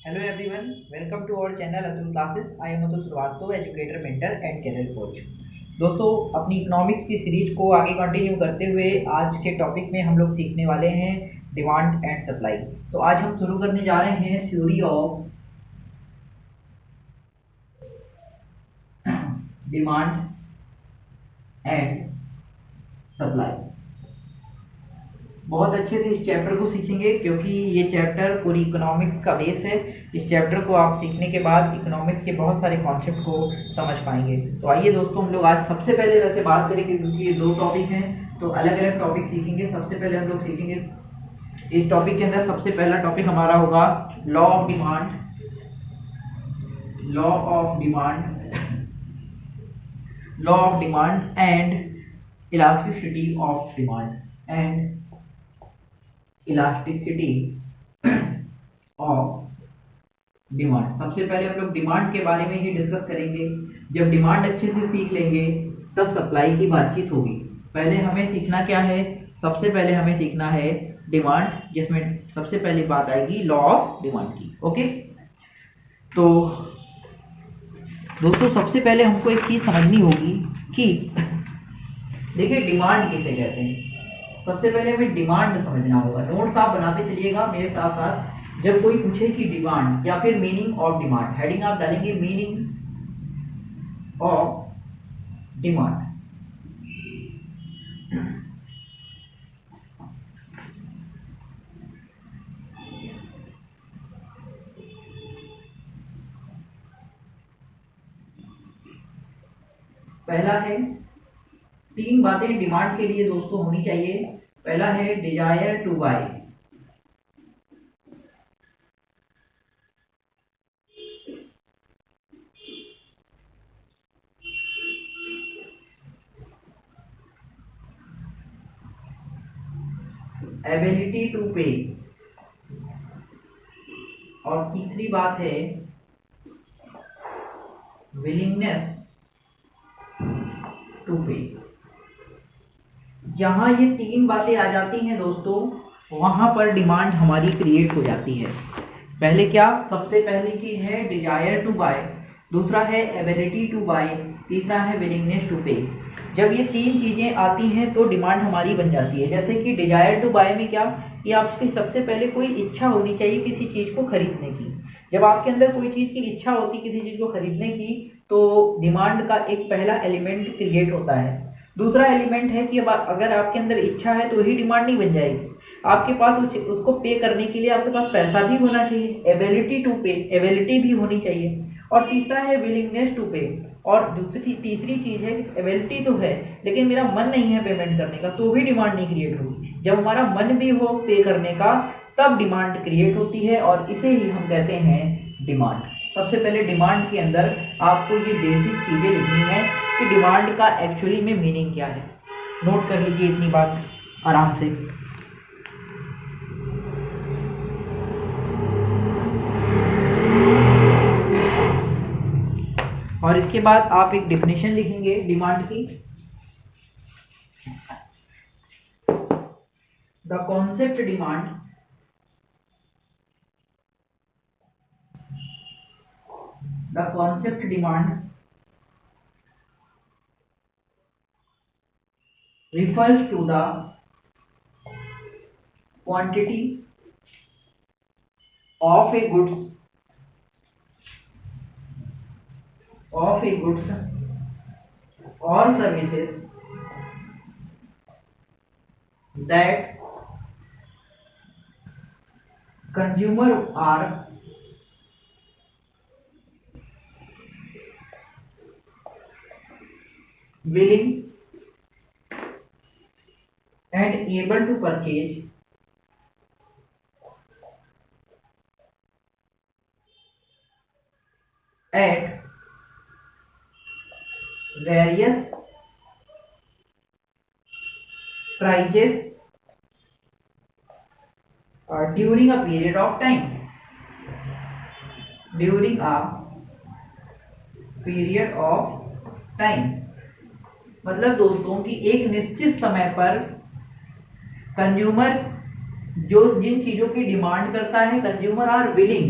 Hello everyone, welcome to our channel Atul Classes. I am Atul Srivastava, educator, mentor and career coach. दोस्तों अपनी economics की series को आगे continue करते हुए आज के टॉपिक में हम लोग सीखने वाले हैं डिमांड एंड सप्लाई। तो आज हम शुरू करने जा रहे हैं theory of demand and supply. बहुत अच्छे से इस चैप्टर को सीखेंगे क्योंकि ये चैप्टर पूरी इकोनॉमिक्स का बेस है। इस चैप्टर को आप सीखने के बाद इकोनॉमिक्स के बहुत सारे कॉन्सेप्ट को समझ पाएंगे। तो आइए दोस्तों, हम लोग आज सबसे पहले वैसे बात करेंगे क्योंकि ये दो टॉपिक हैं तो अलग अलग टॉपिक सीखेंगे। सबसे पहले हम लोग सीखेंगे इस टॉपिक के अंदर सबसे पहला टॉपिक हमारा होगा law of demand, law of demand, law of demand and elasticity of demand and elasticity of demand. सबसे पहले हम लोग डिमांड के बारे में ही डिस्कस करेंगे। जब डिमांड अच्छे से सीख लेंगे तब सप्लाई की बातचीत होगी। पहले हमें सीखना क्या है? सबसे पहले हमें सीखना है डिमांड, जिसमें सबसे पहली बात आएगी लॉ ऑफ डिमांड की। ओके, तो दोस्तों सबसे पहले हमको एक चीज समझनी होगी कि देखिए डिमांड किसे कहते हैं। सबसे पहले हमें डिमांड समझना होगा। नोट्स आप बनाते चलिएगा मेरे साथ साथ। जब कोई पूछे कि डिमांड या फिर मीनिंग ऑफ डिमांड, हेडिंग आप डालेंगे मीनिंग ऑफ डिमांड। पहला है, तीन बातें डिमांड के लिए दोस्तों होनी चाहिए। पहला है desire to buy, ability to pay, और तीसरी बात है विलिंगनेस टू पे। जहां ये तीन बातें आ जाती हैं दोस्तों, वहां पर डिमांड हमारी क्रिएट हो जाती है। पहले क्या? सबसे पहली चीज है डिजायर टू बाय, दूसरा है एबिलिटी टू बाय, तीसरा है विलिंगनेस टू पे। जब ये तीन चीजें आती हैं तो डिमांड हमारी बन जाती है। जैसे कि डिजायर टू बाय में क्या कि आपकी सबसे पहले कोई इच्छा होनी चाहिए किसी चीज को खरीदने की। जब आपके अंदर कोई चीज की इच्छा होती किसी चीज को खरीदने की तो डिमांड का एक पहला एलिमेंट क्रिएट होता है। दूसरा एलिमेंट है कि अब अगर आपके अंदर इच्छा है तो ही डिमांड नहीं बन जाएगी। आपके पास उसको पे करने के लिए आपके पास पैसा भी होना चाहिए, एबिलिटी टू पे, एबिलिटी भी होनी चाहिए। और तीसरा है विलिंगनेस टू पे। और तीसरी चीज है एबिलिटी तो है लेकिन मेरा मन नहीं है पेमेंट करने का, तो भी डिमांड नहीं क्रिएट होगी। जब हमारा मन भी हो पे करने का तब डिमांड क्रिएट होती है और इसे ही हम कहते हैं डिमांड। सबसे पहले डिमांड के अंदर आपको ये बेसिक चीजें लिखनी है कि डिमांड का एक्चुअली में मीनिंग क्या है। नोट कर लीजिए इतनी बात आराम से। और इसके बाद आप एक डेफिनेशन लिखेंगे डिमांड की। The concept demand refers to the quantity of a goods or services that consumer are willing and able to purchase at various prices during a period of time. मतलब दोस्तों कि एक निश्चित समय पर कंज्यूमर जो जिन चीजों की डिमांड करता है, consumer are willing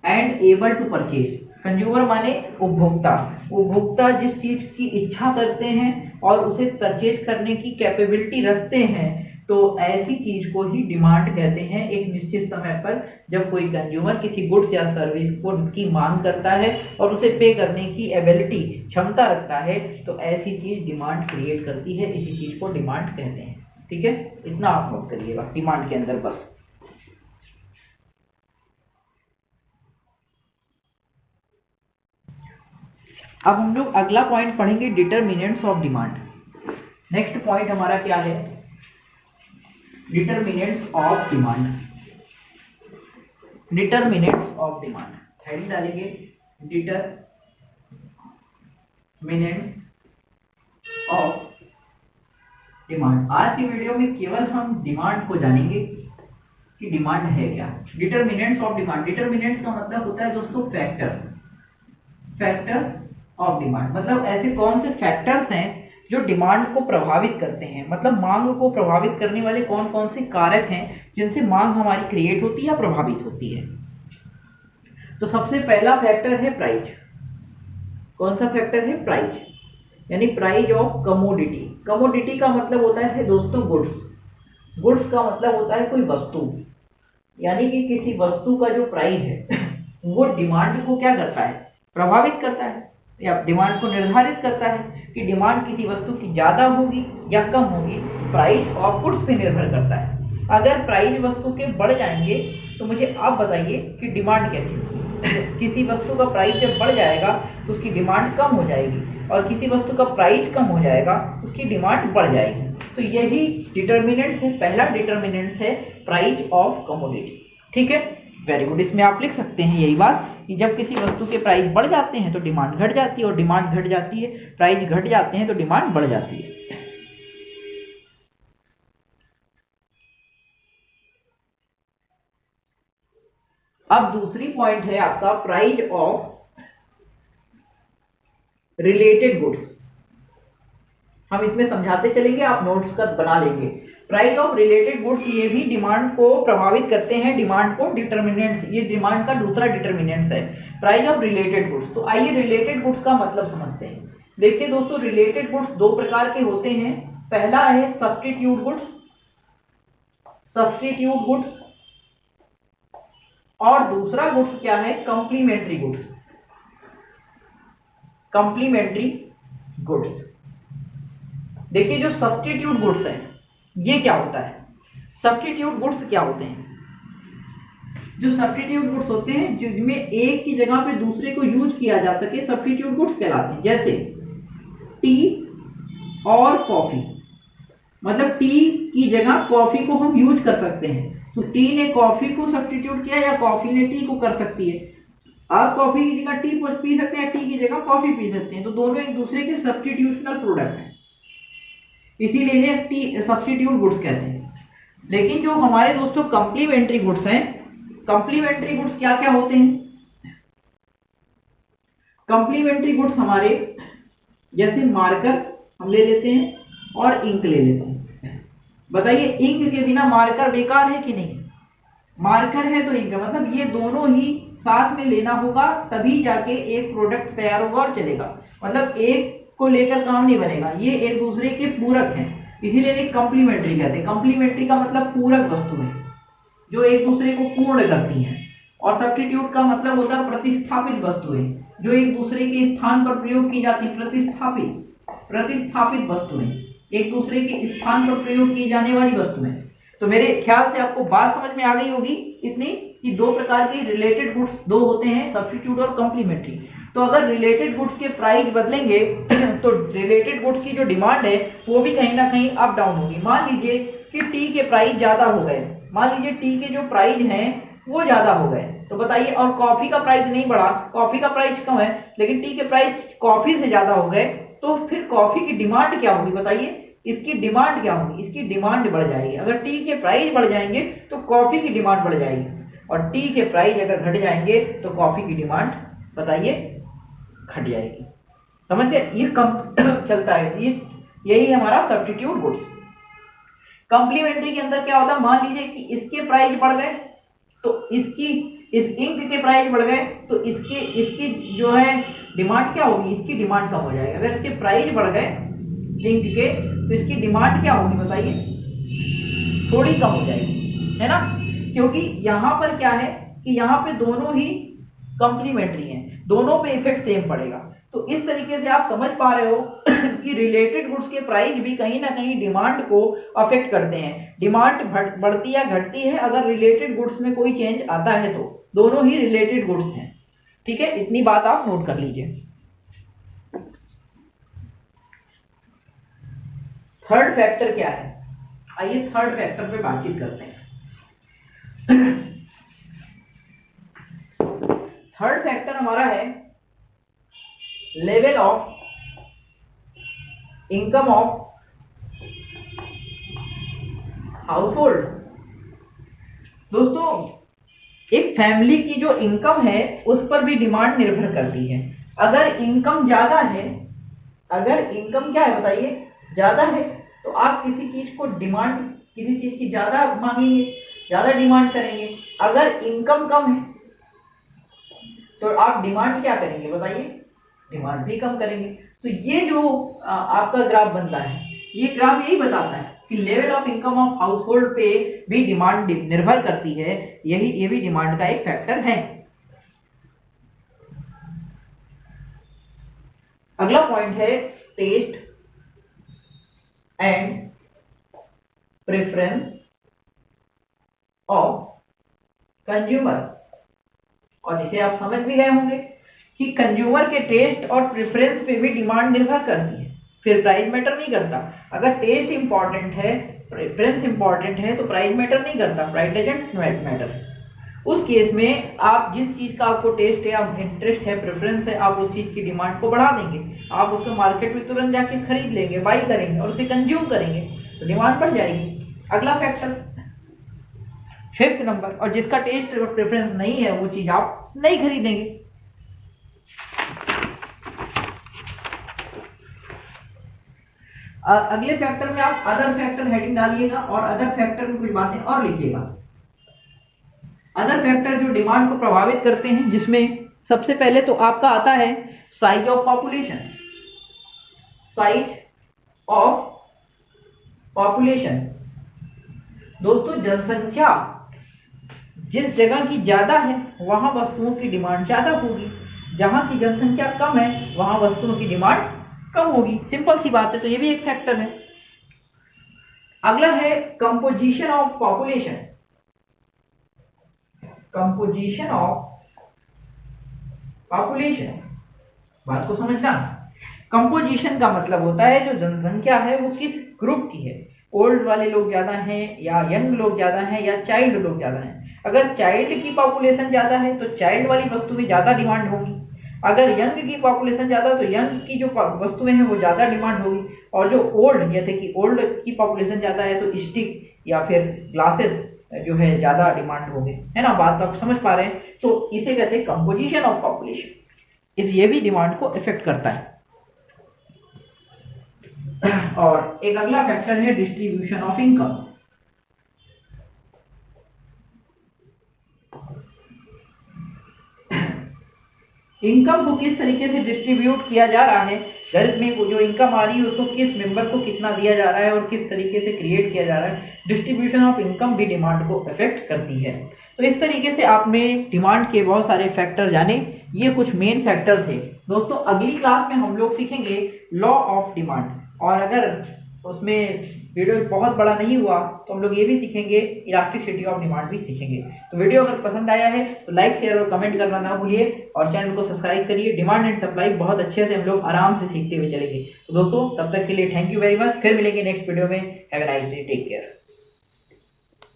and able to purchase. Consumer माने उपभोक्ता, उपभोक्ता जिस चीज की इच्छा करते हैं और उसे परचेज करने की कैपेबिलिटी रखते हैं, तो ऐसी चीज को ही डिमांड कहते हैं। एक निश्चित समय पर जब कोई कंज्यूमर किसी गुड्स या सर्विस को की मांग करता है और उसे पे करने की एबिलिटी क्षमता रखता है, तो ऐसी चीज डिमांड क्रिएट करती है। इसी चीज को डिमांड कहते हैं। ठीक है, इतना आप नोट करिएगा डिमांड के अंदर बस। अब हम लोग अगला पॉइंट पढ़ेंगे, determinants of demand. Next point हमारा क्या है? Determinants of demand. Determinants of demand heading डालेंगे, डिटरमिनेंट्स ऑफ डिमांड। आज की वीडियो में केवल हम डिमांड को जानेंगे कि डिमांड है क्या। डिटरमिनेंट्स ऑफ डिमांड, डिटरमिनेंट्स का मतलब होता है दोस्तों फैक्टर, फैक्टर ऑफ डिमांड। मतलब ऐसे कौन से फैक्टर्स हैं जो डिमांड को प्रभावित करते हैं, मतलब मांग को प्रभावित करने वाले कौन कौन से कारक हैं जिनसे मांग हमारी क्रिएट होती है या प्रभावित होती है। तो सबसे पहला फैक्टर है प्राइस। कौन सा फैक्टर है? प्राइस, यानी प्राइस ऑफ कमोडिटी। कमोडिटी का मतलब होता है दोस्तों गुड्स। गुड्स का मतलब होता है कोई वस्तु, यानी कि किसी वस्तु का जो प्राइस है वो डिमांड को क्या करता है? प्रभावित करता है या डिमांड को निर्धारित करता है कि डिमांड किसी वस्तु की ज्यादा होगी या कम होगी, प्राइस ऑफ गुड्स पे निर्भर करता है। अगर प्राइस वस्तु के बढ़ जाएंगे तो मुझे आप बताइए कि डिमांड कैसी होगी। किसी वस्तु का प्राइस जब बढ़ जाएगा तो उसकी डिमांड कम हो जाएगी, और किसी वस्तु का प्राइस कम हो जाएगा उसकी डिमांड बढ़ जाएगी। तो यही डिटर्मिनेंट है, पहला डिटर्मिनेंट है प्राइस ऑफ कमोडिटी। ठीक है, वेरी गुड। इसमें आप लिख सकते हैं यही बात कि जब किसी वस्तु के प्राइस बढ़ जाते हैं तो डिमांड घट जाती है, और डिमांड घट जाती है, प्राइस घट जाते हैं तो डिमांड बढ़ जाती है। अब दूसरी पॉइंट है आपका प्राइस ऑफ रिलेटेड गुड्स। हम इसमें समझाते चलेंगे, आप नोट्स कर बना लेंगे। प्राइस ऑफ रिलेटेड गुड्स ये भी डिमांड को प्रभावित करते हैं, डिमांड को डिटर्मिनेंट्स, ये डिमांड का दूसरा डिटर्मिनेंट्स है, प्राइस ऑफ रिलेटेड गुड्स। तो आइए रिलेटेड गुड्स का मतलब समझते हैं। देखिए दोस्तों, रिलेटेड गुड्स दो प्रकार के होते हैं। पहला है सब्स्टिट्यूट गुड्स, सब्स्टिट्यूट गुड्स, और दूसरा गुड्स क्या है? Complementary goods, complementary goods. देखिए जो सब्स्टिट्यूट गुड्स है ये क्या होता है? सब्स्टिट्यूट गुड्स क्या होते हैं? जो सब्स्टिट्यूट गुड्स होते हैं जिसमें एक की जगह पे दूसरे को यूज किया जा सके, सब्स्टिट्यूट गुड्स कहलाते हैं। जैसे टी और कॉफी, मतलब टी की जगह कॉफी को हम यूज कर सकते हैं। तो टी ने कॉफी को सब्स्टिट्यूट किया या कॉफी ने टी को कर सकती है। आप कॉफी की जगह टी पी सकते हैं, टी की जगह कॉफी पी सकते हैं। तो दोनों एक दूसरे के सब्स्टिट्यूशनल प्रोडक्ट हैं, इसीलिए टी सब्स्टिट्यूट गुड्स कहते हैं। लेकिन जो हमारे दोस्तों कंप्लीमेंट्री गुड्स हैं, कंप्लीमेंट्री गुड्स क्या क्या होते हैं? कंप्लीमेंट्री गुड्स हमारे जैसे मार्कर हम ले लेते हैं और इंक ले लेते हैं। बताइए इंक के बिना मार्कर बेकार है कि नहीं? मार्कर है तो इंक, मतलब ये दोनों ही साथ में लेना होगा तभी जाके एक प्रोडक्ट तैयार होगा और चलेगा। मतलब एक को लेकर काम नहीं बनेगा, ये एक दूसरे के पूरक हैं, इसीलिए एक कंप्लीमेंट्री कहते हैं। कंप्लीमेंट्री का मतलब पूरक वस्तुएं जो एक दूसरे को पूर्ण करती हैं, और सब्स्टिट्यूट का मतलब होता है प्रतिस्थापित वस्तुएं जो एक दूसरे के स्थान पर प्रयोग की जाती है। प्रतिस्थापित वस्तुएं, एक दूसरे के स्थान पर प्रयोग की जाने वाली वस्तुएं। तो मेरे ख्याल से आपको बात समझ में आ गई होगी इतनी कि दो प्रकार के रिलेटेड गुड्स दो होते हैं, सब्स्टिट्यूट और कंप्लीमेंट्री। तो अगर रिलेटेड गुड्स के प्राइस बदलेंगे तो रिलेटेड गुड्स की जो डिमांड है वो भी कहीं ना कहीं अप डाउन होगी। मान लीजिए कि टी के प्राइस ज्यादा हो गए, मान लीजिए टी के जो प्राइस हैं वो ज्यादा हो गए, तो बताइए, और कॉफी का प्राइस नहीं बढ़ा, कॉफी का प्राइस कम है लेकिन टी के प्राइस कॉफी से ज्यादा हो गए, तो फिर कॉफी की डिमांड क्या होगी? बताइए, इसकी डिमांड क्या होगी? इसकी डिमांड बढ़ जाएगी। अगर टी के प्राइस बढ़ जाएंगे तो कॉफी की डिमांड बढ़ जाएगी, और टी के प्राइस अगर घट जाएंगे तो कॉफी की डिमांड बताइए घट जाएगी। समझ गए? ये कम चलता है, ये यही हमारा सब्स्टिट्यूट गुड्स। कंप्लीमेंट्री के अंदर क्या होता है? मान लीजिए कि इसके प्राइस बढ़ गए तो इसकी इस इंक के प्राइस बढ़ गए तो इसकी जो है डिमांड क्या होगी, इसकी डिमांड कम हो जाएगी। अगर इसके प्राइस बढ़ गए इंक के तो इसकी डिमांड क्या होगी बताइए, थोड़ी कम हो जाएगी, है ना, क्योंकि यहाँ पर क्या है कि यहाँ पे दोनों ही कॉम्प्लीमेंट्री हैं, दोनों पे इफेक्ट सेम पड़ेगा। तो इस तरीके से आप समझ पा रहे हो कि रिलेटेड गुड्स के प्राइस भी कहीं ना कहीं डिमांड को अफेक्ट करते हैं। डिमांड बढ़ती या घटती है अगर रिलेटेड गुड्स में कोई चेंज आता है, तो दोनों ही रिलेटेड गुड्स हैं। ठीक है, इतनी बात आप नोट कर लीजिए। थर्ड फैक्टर क्या है, आइए थर्ड फैक्टर पे बातचीत करते हैं। थर्ड फैक्टर हमारा है level of income of household. दोस्तों, एक फैमिली की जो इनकम है उस पर भी डिमांड निर्भर करती है। अगर इनकम ज्यादा है, अगर इनकम क्या है बताइए, ज्यादा है, तो आप किसी चीज को डिमांड, किसी चीज की ज्यादा मांगेंगे, ज्यादा डिमांड करेंगे। अगर इनकम कम है तो आप डिमांड क्या करेंगे बताइए, डिमांड भी कम करेंगे। तो ये जो आपका ग्राफ बनता है, ये ग्राफ यही बताता है कि level of income of house hold पे भी डिमांड निर्भर करती है। ये भी डिमांड का एक फैक्टर है। अगला पॉइंट है taste and preference of consumer. और इसे आप समझ भी गए होंगे कि कंज्यूमर के टेस्ट और प्रेफरेंस पे भी डिमांड निर्भर करती है, फिर प्राइस मैटर नहीं करता। अगर टेस्ट इंपॉर्टेंट है, प्रेफरेंस इंपॉर्टेंट है तो प्राइस मैटर नहीं करता, प्राइस डजंट मैटर। उस केस में आप जिस चीज का आपको टेस्ट है, आप इंटरेस्ट है, प्रेफरेंस है, आप उस चीज की डिमांड को बढ़ा देंगे। आप उसको मार्केट में तुरंत जाके खरीद लेंगे, बाई करेंगे और उसे कंज्यूम करेंगे, तो डिमांड बढ़ जाएगी। अगला फैक्टर फिफ्थ नंबर, और जिसका टेस्ट और प्रेफरेंस नहीं है वो चीज आप नहीं खरीदेंगे। अगले फैक्टर में आप अदर फैक्टर हेडिंग डालिएगा और अदर फैक्टर में कुछ बातें और लिखिएगा। अदर फैक्टर जो डिमांड को प्रभावित करते हैं, जिसमें सबसे पहले तो आपका आता है size of population. Size of population, दोस्तों जनसंख्या जिस जगह की ज्यादा है वहां वस्तुओं की डिमांड ज्यादा होगी, जहां की जनसंख्या कम है वहां वस्तुओं की डिमांड कम होगी। सिंपल सी बात है, तो ये भी एक फैक्टर है। अगला है composition of population. Composition of population, बात को समझना। कंपोजिशन का मतलब होता है जो जनसंख्या है वो किस ग्रुप की है, ओल्ड वाले लोग ज्यादा हैं या यंग लोग ज्यादा हैं या चाइल्ड लोग ज्यादा हैं। अगर चाइल्ड की पॉपुलेशन ज्यादा है तो चाइल्ड वाली वस्तुएं ज्यादा डिमांड होगी। अगर यंग की पॉपुलेशन ज्यादा तो यंग की जो वस्तुएं हैं वो ज्यादा डिमांड होगी। और जो ओल्ड, जैसे कि ओल्ड की पॉपुलेशन ज्यादा है तो स्टिक या फिर ग्लासेस जो है ज्यादा डिमांड होगी, है ना। बात आप समझ पा रहे हैं। तो इसे कहते हैं कंपोजिशन ऑफ पॉपुलेशन। ये भी डिमांड को इफेक्ट करता है। और एक अगला फैक्टर है डिस्ट्रीब्यूशन ऑफ इनकम। इनकम को किस तरीके से डिस्ट्रीब्यूट किया जा रहा है, घर में जो इनकम आ रही है उसको किस मेंबर को कितना दिया जा रहा है और किस तरीके से क्रिएट किया जा रहा है। डिस्ट्रीब्यूशन ऑफ इनकम भी डिमांड को अफेक्ट करती है। तो इस तरीके से आपने डिमांड के बहुत सारे फैक्टर जाने, ये कुछ मेन फैक्टर थे। दोस्तों अगली क्लास में हम लोग सीखेंगे लॉ ऑफ डिमांड, और अगर उसमें वीडियो बहुत बड़ा नहीं हुआ तो हम लोग ये भी सीखेंगे, इलास्टिसिटी ऑफ डिमांड भी सीखेंगे। तो वीडियो अगर पसंद आया है तो लाइक शेयर और कमेंट करना ना भूलिए और चैनल को सब्सक्राइब करिए। डिमांड एंड सप्लाई बहुत अच्छे से हम लोग आराम से सीखते हुए चलेंगे। तो दोस्तों तब तक के लिए थैंक यू वेरी मच। फिर मिलेंगे नेक्स्ट वीडियो में। Have a nice day, take care.